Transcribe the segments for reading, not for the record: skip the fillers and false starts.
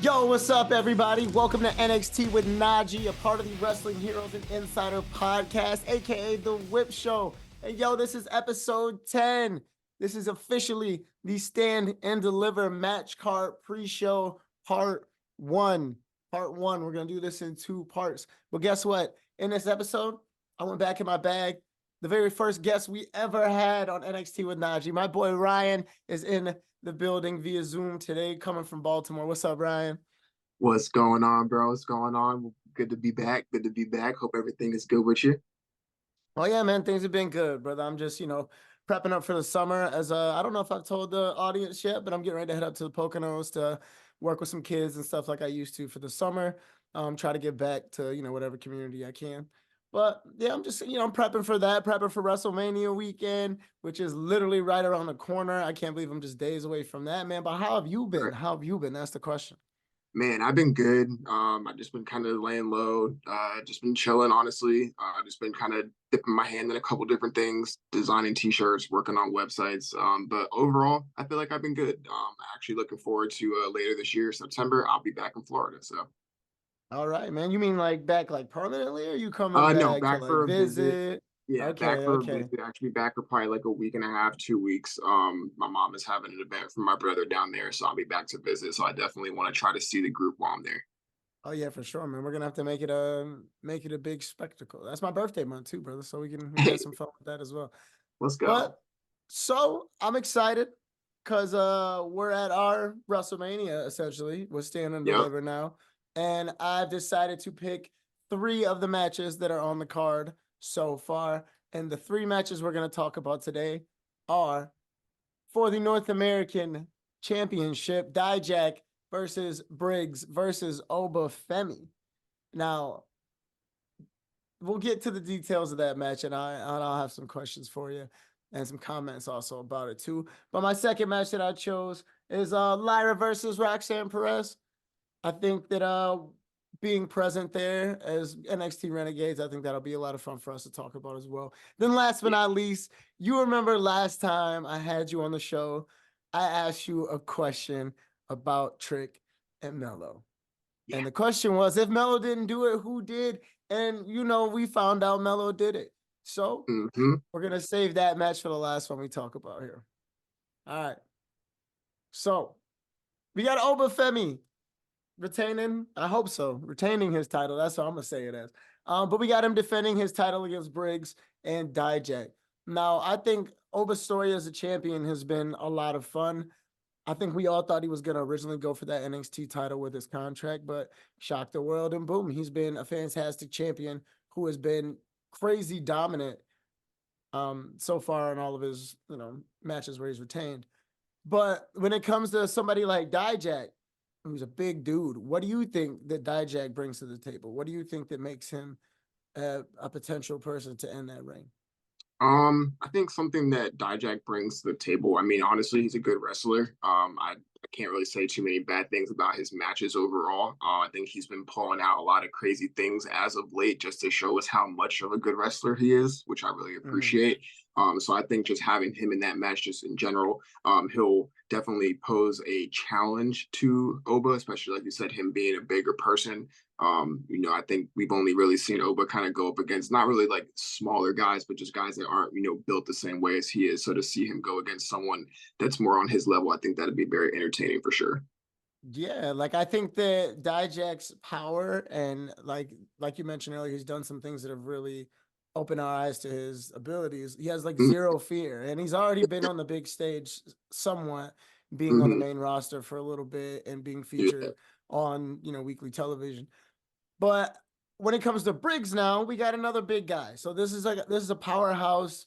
Yo, what's up, everybody? Welcome to NXT with Najee, a part of the Wrestling Heroes and Insider podcast, aka The Whip Show. And yo, this is episode 10. This is officially the Stand and Deliver match card pre-show part 1. Part 1. We're going to do this in 2 parts. But guess what? In this episode, I went back in my bag. The very first guest we ever had on NXT with Najee, my boy Ryan, is in the building via Zoom today, coming from Baltimore. What's up, Ryan? What's going on, bro? What's going on? Good to be back. Good to be back. Hope everything is good with you. Oh yeah, man, things have been good, brother. I'm just, prepping up for the summer as I don't know if I've told the audience yet, but I'm getting ready to head up to the Poconos to work with some kids and stuff like I used to for the summer. Try to get back to, whatever community I can. But yeah, I'm just, I'm prepping for that, prepping for WrestleMania weekend, which is literally right around the corner. I can't believe I'm just days away from that, man. But how have you been? Right. How have you been? That's the question. Man, I've been good. I've just been kind of laying low, just been chilling, honestly. Just been kind of dipping my hand in a couple different things, designing t-shirts, working on websites. But overall, I feel like I've been good. Actually looking forward to later this year, September, I'll be back in Florida. So, All right, man. You mean like back like permanently, or you coming no, back to back like for a visit. visit? Yeah, back Okay, for a okay. visit. Actually, back for probably like a week and a half, 2 weeks. My mom is having an event for my brother down there, so I'll be back to visit. So I definitely want to try to see the group while I'm there. Oh yeah, for sure, man. We're gonna have to make it a big spectacle. That's my birthday month too, brother. So we can have Hey, some fun with that as well. let's go. But so I'm excited because we're at our WrestleMania essentially. We're Stand and Yep. Deliver now. And I've decided to pick 3 of the matches that are on the card so far. And the 3 matches we're gonna talk about today are for the North American Championship, Dijak versus Briggs versus Obafemi. Now, we'll get to the details of that match, and I'll have some questions for you and some comments also about it too. But my second match that I chose is Lyra versus Roxanne Perez. I think that being present there as NXT Renegades, I think that'll be a lot of fun for us to talk about as well. Then last but Yeah. not least, you remember last time I had you on the show, I asked you a question about Trick and Mello. Yeah. And the question was, if Mello didn't do it, who did? And we found out Mello did it. So Hmm. we're gonna save that match for the last one we talk about here. All right. So we got Obafemi retaining, I hope so, retaining his title. That's what I'm gonna say it as. But we got him defending his title against Briggs and Dijak. Now, I think Oba's story as a champion has been a lot of fun. I think we all thought he was gonna originally go for that NXT title with his contract, but shocked the world and boom, he's been a fantastic champion who has been crazy dominant so far in all of his, matches where he's retained. But when it comes to somebody like Dijak, who's a big dude, what do you think that Dijak brings to the table? What do you think that makes him a potential person to end that reign? I think something that Dijak brings to the table. I mean, honestly, he's a good wrestler. I can't really say too many bad things about his matches overall. I think he's been pulling out a lot of crazy things as of late just to show us how much of a good wrestler he is, which I really Mm-hmm. appreciate. So I think just having him in that match, just in general, he'll definitely pose a challenge to Oba, especially like you said, him being a bigger person. I think we've only really seen Oba kind of go up against not really like smaller guys, but just guys that aren't, built the same way as he is. So to see him go against someone that's more on his level, I think that'd be very entertaining for sure. Yeah, like I think that Dijak's power and like you mentioned earlier, he's done some things that have really opened our eyes to his abilities. He has like Mm-hmm. zero fear, and he's already been on the big stage somewhat, being on the Mm-hmm. main roster for a little bit and being Yeah. featured on, weekly television. But when it comes to Briggs now, we got another big guy. So this is a powerhouse,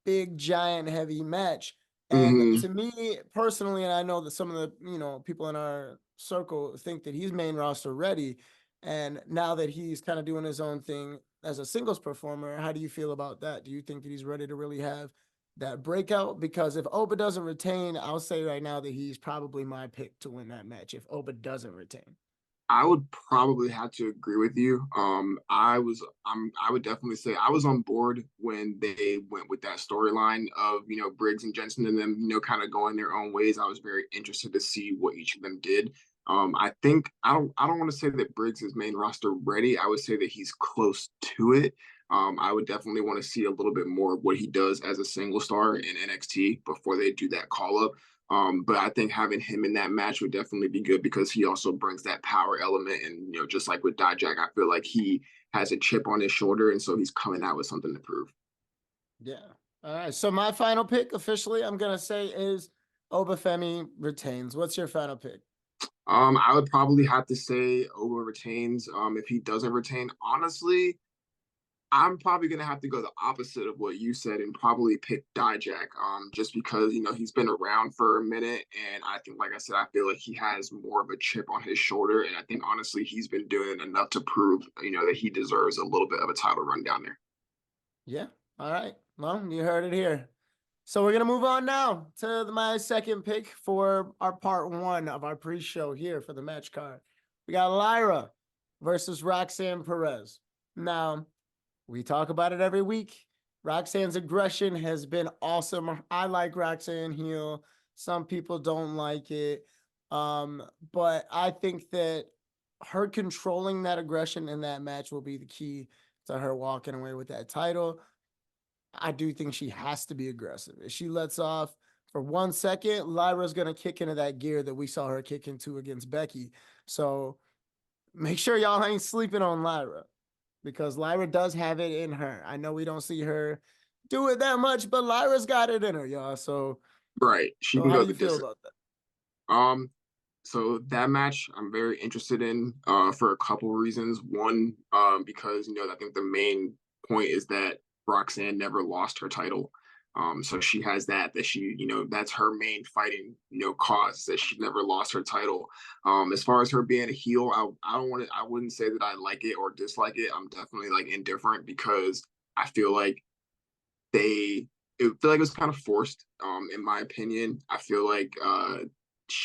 big, giant, heavy match. And Mm-hmm. to me personally, and I know that some of the people in our circle think that he's main roster ready. And now that he's kind of doing his own thing as a singles performer, how do you feel about that? Do you think that he's ready to really have that breakout? Because if Oba doesn't retain, I'll say right now that he's probably my pick to win that match if Oba doesn't retain. I would probably have to agree with you. I would definitely say I was on board when they went with that storyline of, Briggs and Jensen and them, kind of going their own ways. I was very interested to see what each of them did. I think I don't want to say that Briggs is main roster ready. I would say that he's close to it. I would definitely want to see a little bit more of what he does as a single star in NXT before they do that call up. But I think having him in that match would definitely be good because he also brings that power element. And just like with Dijak, I feel like he has a chip on his shoulder, and so he's coming out with something to prove. Yeah. All right. So my final pick officially, I'm gonna say is Obafemi retains. What's your final pick? I would probably have to say Oba retains. If he doesn't retain, honestly, I'm probably gonna have to go the opposite of what you said and probably pick Dijak. Just because he's been around for a minute, and I think, like I said, I feel like he has more of a chip on his shoulder, and I think honestly he's been doing enough to prove that he deserves a little bit of a title run down there. Yeah. All right. Well, you heard it here. So we're gonna move on now to my second pick for our part one of our pre-show here for the match card. We got Lyra versus Roxanne Perez. Now, we talk about it every week. Roxanne's aggression has been awesome. I like Roxanne heel. Some people don't like it. But I think that her controlling that aggression in that match will be the key to her walking away with that title. I do think she has to be aggressive. If she lets off for 1 second, Lyra's going to kick into that gear that we saw her kick into against Becky. So make sure y'all ain't sleeping on Lyra because Lyra does have it in her. I know we don't see her do it that much, but Lyra's got it in her, y'all. So, Right, she so can how go do the you feel distance. about that? Um, so that match I'm very interested in for a couple reasons. One, because I think the main point is that Roxanne never lost her title. So she has that she, that's her main fighting, cause that she never lost her title. As far as her being a heel, I don't want to, I wouldn't say that I like it or dislike it. I'm definitely like indifferent because I feel like they it feel like it was kind of forced, in my opinion. I feel like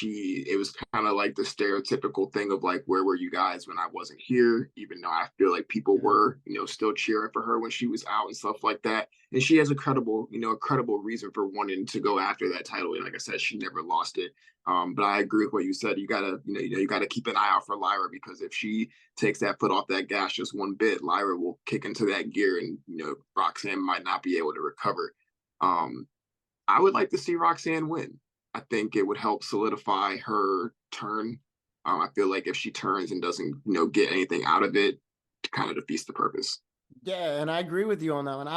it was kind of like the stereotypical thing of like, where were you guys when I wasn't here? Even though I feel like people Yeah. were, still cheering for her when she was out and stuff like that. And she has a credible reason for wanting to go after that title. And like I said, she never lost it. But I agree with what you said. You gotta, you gotta keep an eye out for Lyra because if she takes that foot off that gas just one bit, Lyra will kick into that gear, and Roxanne might not be able to recover. Um, I would like to see Roxanne win. I think it would help solidify her turn. I feel like if she turns and doesn't, get anything out of it, it kind of defeats the purpose. Yeah, and I agree with you on that one.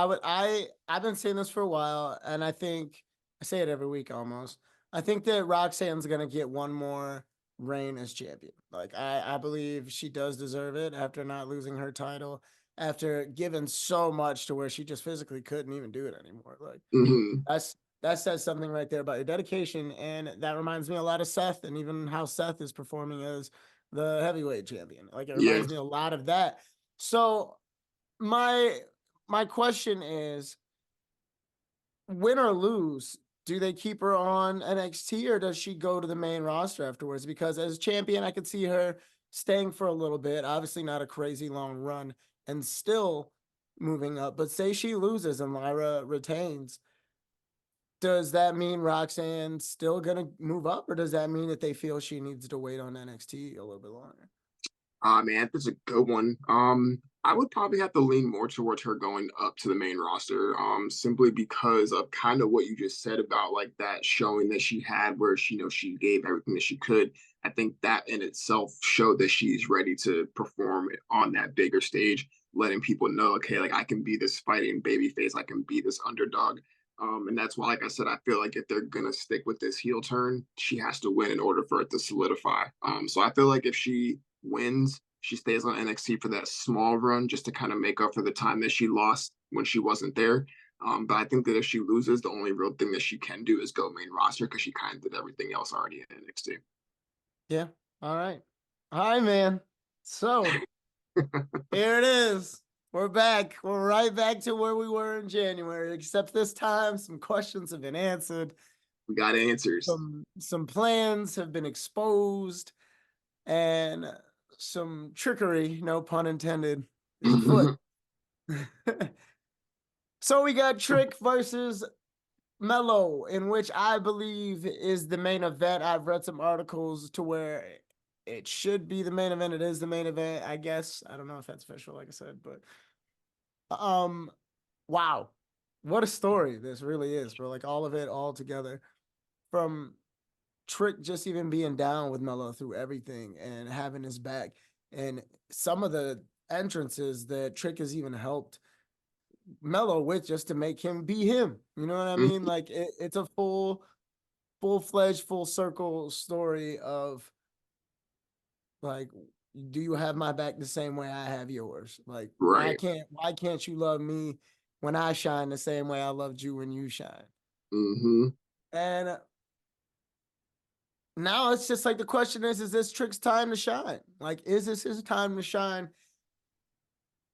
I've been saying this for a while, and I think I say it every week almost. I think that Roxanne's gonna get one more reign as champion. Like I believe she does deserve it after not losing her title, after giving so much to where she just physically couldn't even do it anymore. Like Mm-hmm. that's that says something right there about your dedication, and that reminds me a lot of Seth, and even how Seth is performing as the heavyweight champion. Like it Yeah. reminds me a lot of that. So my my question is, win or lose, do they keep her on NXT or does she go to the main roster afterwards? Because as champion, I could see her staying for a little bit, obviously not a crazy long run, and still moving up. But say she loses and Lyra retains, does that mean Roxanne's still gonna move up, or does that mean that they feel she needs to wait on NXT a little bit longer? Man, that's a good one. I would probably have to lean more towards her going up to the main roster, simply because of kind of what you just said about like that showing that she had where she gave everything that she could. I think that in itself showed that she's ready to perform on that bigger stage, letting people know, okay, like I can be this fighting baby face, I can be this underdog. And that's why, like I said, I feel like if they're gonna stick with this heel turn, she has to win in order for it to solidify. So I feel like if she wins, she stays on NXT for that small run just to kind of make up for the time that she lost when she wasn't there. But I think that if she loses, the only real thing that she can do is go main roster because she kind of did everything else already in NXT. Yeah. All right. Hi, man. So here it is. We're back. We're right back to where we were in January, except this time some questions have been answered. We got answers. Some plans have been exposed, and some trickery, no pun intended, is afoot. So we got Trick versus Mello, in which I believe is the main event. I've read some articles to where it should be the main event. It is the main event, I guess. I don't know if that's official, like I said, but wow. What a story this really is, bro. Like all of it all together. From Trick just even being down with Melo through everything and having his back. And some of the entrances that Trick has even helped Melo with just to make him be him. You know what I mean? Mhm. Like it's a full-fledged, full circle story of like, do you have my back the same way I have yours? Like, Right. why can't you love me when I shine the same way I loved you when you shine? Hmm. And now it's just like the question is this Trick's time to shine? Like, is this his time to shine?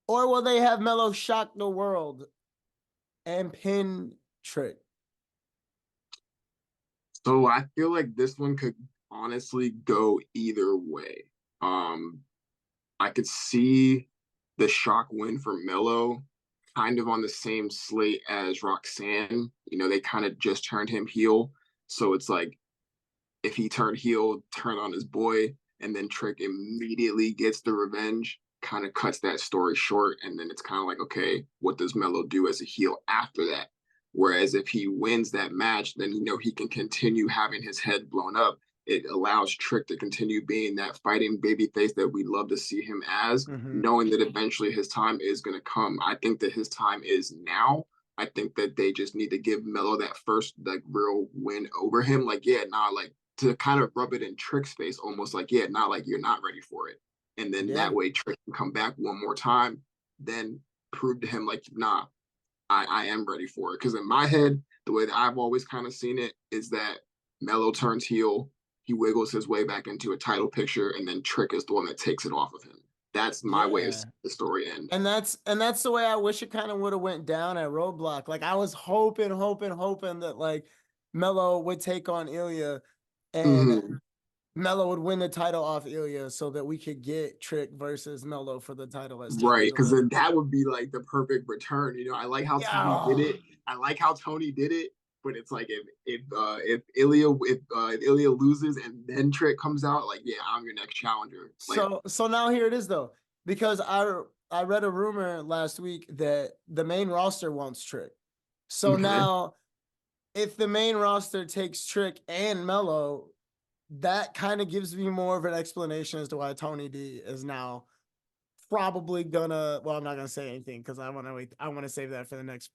Or will they have Melo shock the world and pin Trick? So I feel like this one could honestly go either way. Um, I could see the shock win for Melo kind of on the same slate as Roxanne. You know, they kind of just turned him heel. So it's like if he turned heel, turn on his boy, and then Trick immediately gets the revenge, kind of cuts that story short. And then it's kind of like, okay, what does Melo do as a heel after that? Whereas if he wins that match, then you know he can continue having his head blown up. It allows Trick to continue being that fighting babyface that we love to see him as, Mm-hmm. knowing that eventually his time is going to come. I think that his time is now. I think that they just need to give Melo that first like real win over him. Like, yeah, nah, like to kind of rub it in Trick's face, almost like, yeah, not like you're not ready for it. And then Yeah. that way Trick can come back one more time, then prove to him like, nah, I am ready for it. Because in my head, the way that I've always kind of seen it is that Melo turns heel, he wiggles his way back into a title picture, and then Trick is the one that takes it off of him. That's my way of Yeah. seeing the story end. And that's the way I wish it kind of would have went down at Roadblock. Like I was hoping that like Melo would take on Ilya and Mm-hmm. Melo would win the title off Ilya so that we could get Trick versus Melo for the title at Stand and Right, because Deliver. then that would be like the perfect return. You know, I like how Tony did Yeah. it. I like how Tony did it, but it's like if Ilya loses and then Trick comes out, like yeah, I'm your next challenger. Like So now here it is though, because I read a rumor last week that the main roster wants Trick. So okay, now if the main roster takes Trick and Melo, that kind of gives me more of an explanation as to why Tony D is now probably gonna, well, I'm not gonna say anything because I want to wait. I want to save that for the next,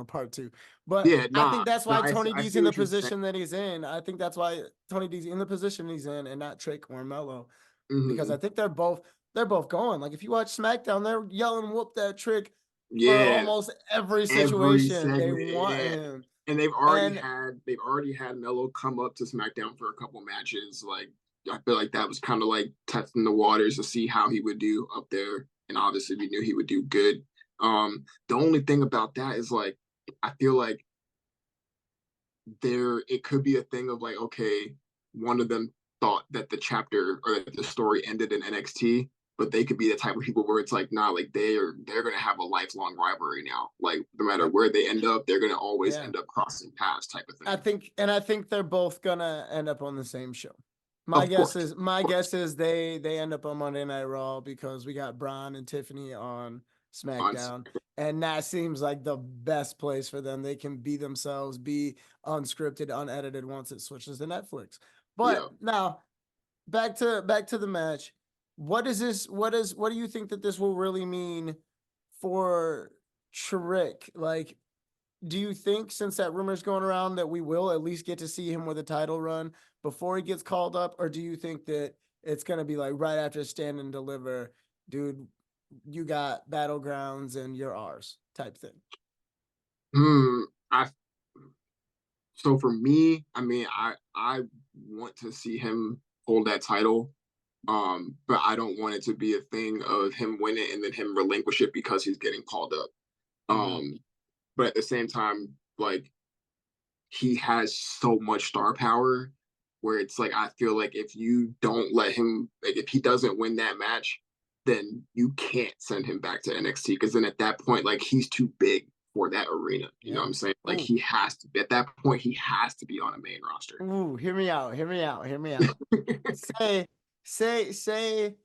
part two. But yeah, I think nah, that's nah. why Tony I D's see in the what you're saying. position that he's in. I think that's why Tony D's in the position he's in and not Trick or Melo. Because Hmm. I think they're both going. Like if you watch SmackDown, they're yelling whoop that Trick for Yeah, almost every every situation. They segment, want yeah. him. And And they've already had Melo come up to SmackDown for a couple matches. Like I feel like that was kind of like testing the waters to see how he would do up there. And obviously we knew he would do good. The only thing about that is like I feel like there it could be a thing of like, okay, one of them thought that the chapter or the story ended in NXT, but they could be the type of people where it's like, nah, like they're gonna have a lifelong rivalry now. Like no matter where they end up, they're gonna always yeah, end up crossing paths type of thing. I think they're both gonna end up on the same show. My Of guess course, is my of course. guess is they end up on Monday Night Raw because we got Braun and Tiffany on On SmackDown, and that seems like the best place for them. They can be themselves, be unscripted, unedited once it switches to Netflix. But yeah. now back to the match. What is this? What do you think that this will really mean for Trick? Like, do you think since that rumor's going around that we will at least get to see him with a title run before he gets called up, or do you think that it's gonna be like right after Stand and Deliver, dude? You got battlegrounds and you're ours type thing. Hmm. I so for me, I mean, I want to see him hold that title. But I don't want it to be a thing of him winning and then him relinquish it because he's getting called up. Mm-hmm. Um, but at the same time, like he has so much star power where it's like I feel like if you don't let him, like if he doesn't win that match, then you can't send him back to NXT because then at that point, like he's too big for that arena. You know Yeah. what I'm saying? Like Oh, he has to at that point he has to be on a main roster. ooh, hear me out. Hear me out. Hear me out. Say say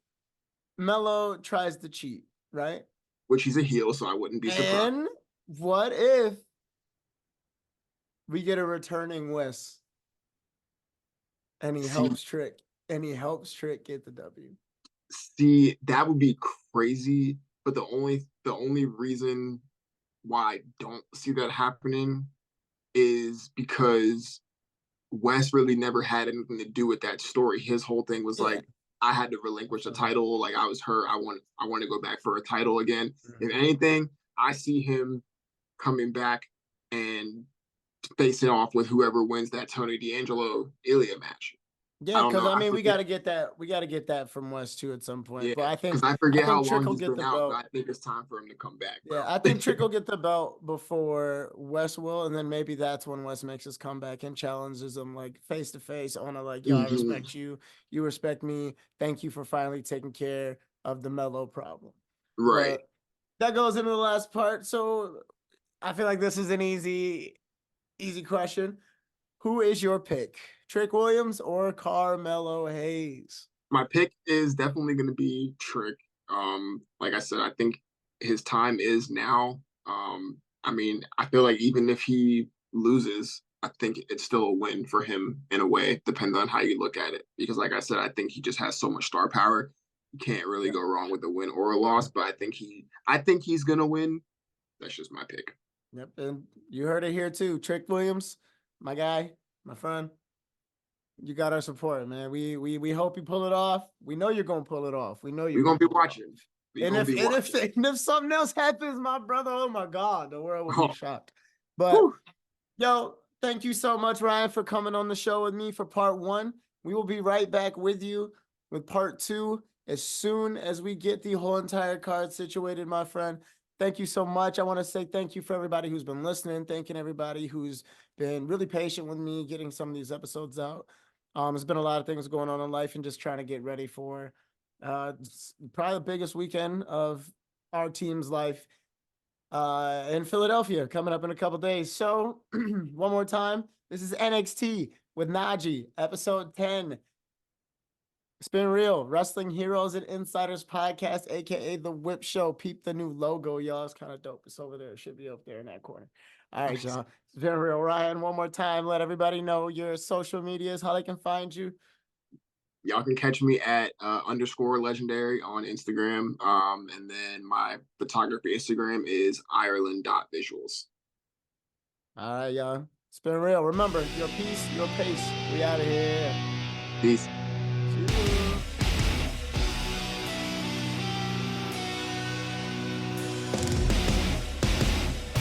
Melo tries to cheat, right? Which he's a heel, so I wouldn't be surprised. And what if we get a returning Wes and he helps Trick get the W? See, that would be crazy. But the only reason why I don't see that happening is because Wes really never had anything to do with that story. His whole thing was Yeah. like, I had to relinquish the title. Like I was hurt. I want to go back for a title again. If anything, I see him coming back and facing off with whoever wins that Tony D'Angelo Ilya match. Yeah, don't because know. I mean, we forget. got to get that. We got to get that from West too at some point. Yeah, But I because think I forget how Trick long will he's get been the out, but belt. I think it's time for him to come back, bro. Yeah, I think Trick will get the belt before West will, and then maybe that's when West makes his comeback and challenges him like face to face on a like, yo, I respect you, you respect me. Thank you for finally taking care of the Melo problem. Right. But that goes into the last part. So I feel like this is an easy question. Who is your pick? Trick Williams or Carmelo Hayes? My pick is definitely going to be Trick. Like I said, I think his time is now. I mean, I feel like even if he loses, I think it's still a win for him in a way, depending on how you look at it. Because, like I said, I think he just has so much star power. You can't really go wrong with a win or a loss. But I think he's gonna win. That's just my pick. Yep, and you heard it here too. Trick Williams, my guy, my friend. You got our support, man. We hope you pull it off. We know you're gonna pull it off. We know you're We're gonna be pull it off. watching. And if something else happens, my brother, oh my God, the world will be shocked. But yo, thank you so much, Ryan, for coming on the show with me for part 1. We will be right back with you with part 2 as soon as we get the whole entire card situated, my friend. Thank you so much. I want to say thank you for everybody who's been listening. Thanking everybody who's been really patient with me getting some of these episodes out. There's been a lot of things going on in life and just trying to get ready for probably the biggest weekend of our team's life in Philadelphia coming up in a couple days. So one more time, this is NXT with Najee, episode 10. It's been real. Wrestling Heroes and Insiders podcast, aka the Whip Show. Peep the new logo, y'all. It's kind of dope. It's over there. It should be up there in that corner. All right, y'all. It's been real. Ryan, one more time. Let everybody know your social medias, how they can find you. Y'all can catch me at _legendary on Instagram. And then my photography Instagram is Ireland.visuals. All right, y'all. It's been real. Remember, your peace, your pace. We out of here. Peace. See you.